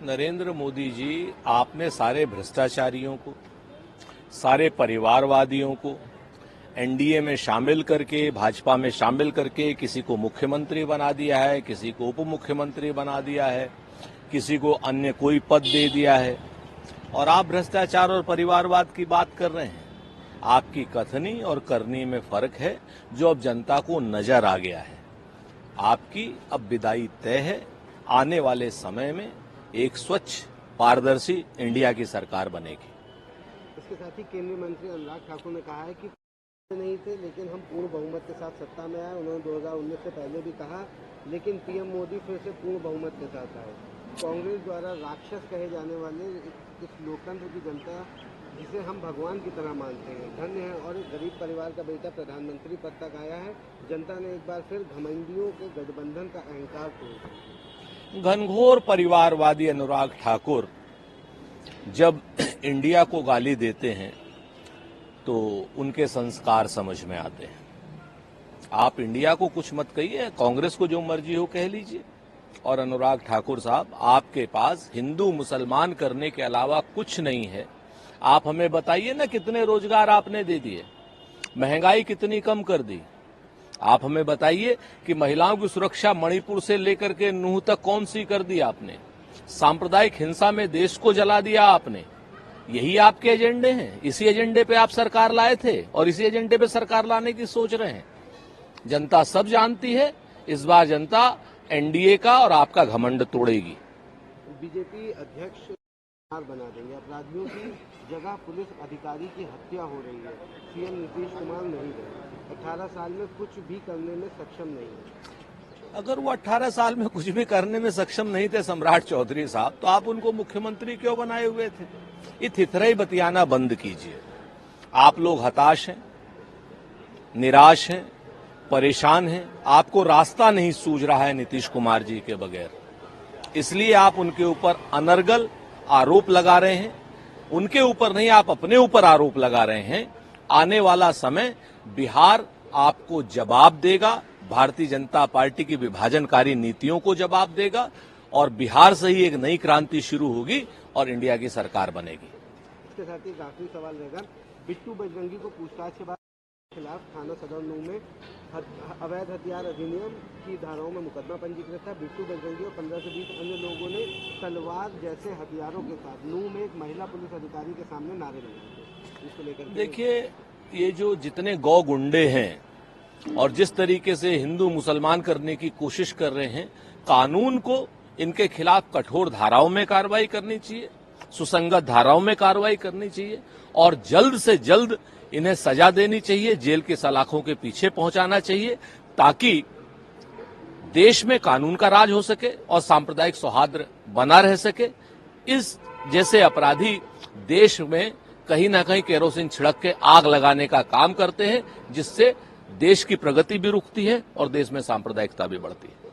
नरेंद्र मोदी जी, आपने सारे भ्रष्टाचारियों को, सारे परिवारवादियों को एनडीए में शामिल करके, भाजपा में शामिल करके किसी को मुख्यमंत्री बना दिया है, किसी को उप मुख्यमंत्री बना दिया है, किसी को अन्य कोई पद दे दिया है और आप भ्रष्टाचार और परिवारवाद की बात कर रहे हैं। आपकी कथनी और करनी में फर्क है, जो अब जनता को नजर आ गया है। आपकी अब विदाई तय है। आने वाले समय में एक स्वच्छ, पारदर्शी इंडिया की सरकार बनेगी। इसके साथ ही केंद्रीय मंत्री अनुराग ठाकुर ने कहा है कि नहीं थे, लेकिन हम पूर्ण बहुमत के साथ सत्ता में आए। उन्होंने 2019 से पहले भी कहा, लेकिन पीएम मोदी फिर से पूर्ण बहुमत के साथ आए। कांग्रेस द्वारा राक्षस कहे जाने वाले इस लोकतंत्र की जनता, जिसे हम भगवान की तरह मानते हैं, धन्य है और एक गरीब परिवार का बेटा प्रधानमंत्री पद तक आया है। जनता ने एक बार फिर घमंडियों के गठबंधन का अहंकार तोड़ दिया। घनघोर परिवारवादी अनुराग ठाकुर जब इंडिया को गाली देते हैं तो उनके संस्कार समझ में आते हैं। आप इंडिया को कुछ मत कहिए, कांग्रेस को जो मर्जी हो कह लीजिए। और अनुराग ठाकुर साहब, आपके पास हिंदू मुसलमान करने के अलावा कुछ नहीं है। आप हमें बताइए ना, कितने रोजगार आपने दे दिए, महंगाई कितनी कम कर दी। आप हमें बताइए कि महिलाओं की सुरक्षा मणिपुर से लेकर के नूह तक कौन सी कर दी आपने। सांप्रदायिक हिंसा में देश को जला दिया आपने। यही आपके एजेंडे हैं। इसी एजेंडे पे आप सरकार लाए थे और इसी एजेंडे पे सरकार लाने की सोच रहे हैं। जनता सब जानती है, इस बार जनता एनडीए का और आपका घमंड तोड़ेगी। बीजेपी अध्यक्ष बना देंगे। अपराधियों की जगह पुलिस अधिकारी की हत्या हो रही है। सीएम नीतीश कुमार नहीं गए। 18 साल में कुछ भी करने में सक्षम नहीं है। अगर वो 18 साल में कुछ भी करने में सक्षम नहीं थे सम्राट चौधरी साहब, तो आप उनको मुख्यमंत्री क्यों बनाए हुए थे? ये थिथराई बतियाना बंद कीजिए। आप लोग हताश हैं, निराश हैं, परेशान हैं। आपको रास्ता नहीं सूझ रहा है नीतीश कुमार जी के बगैर, इसलिए आप उनके ऊपर अनर्गल आरोप लगा रहे हैं। उनके ऊपर नहीं, आप अपने ऊपर आरोप लगा रहे हैं। आने वाला समय बिहार आपको जवाब देगा। भारतीय जनता पार्टी की विभाजनकारी नीतियों को जवाब देगा और बिहार से ही एक नई क्रांति शुरू होगी और इंडिया की सरकार बनेगी। इसके साथ ही आखिरी सवाल रहेगा, बिट्टू बजरंगी को पूछताछ के बाद खिलाफ थाना सदर नूह में अवैध हथियार अधिनियम की धाराओं में मुकदमा पंजीकृत था। बिट्टू बजरंगी और 15 से 20 अन्य लोगों ने तलवार जैसे हथियारों के साथ नूह में एक महिला पुलिस अधिकारी के सामने नारे लगाए। इसको लेकर देखिए, ये जो जितने गौ गुंडे हैं और जिस तरीके से हिंदू मुसलमान करने की कोशिश कर रहे हैं, कानून को इनके खिलाफ कठोर धाराओं में कार्रवाई करनी चाहिए, सुसंगत धाराओं में कार्रवाई करनी चाहिए और जल्द से जल्द इन्हें सजा देनी चाहिए, जेल के सलाखों के पीछे पहुंचाना चाहिए, ताकि देश में कानून का राज हो सके और सांप्रदायिक सौहार्द बना रह सके। इस जैसे अपराधी देश में कहीं ना कहीं केरोसिन छिड़क के आग लगाने का काम करते हैं, जिससे देश की प्रगति भी रुकती है और देश में सांप्रदायिकता भी बढ़ती है।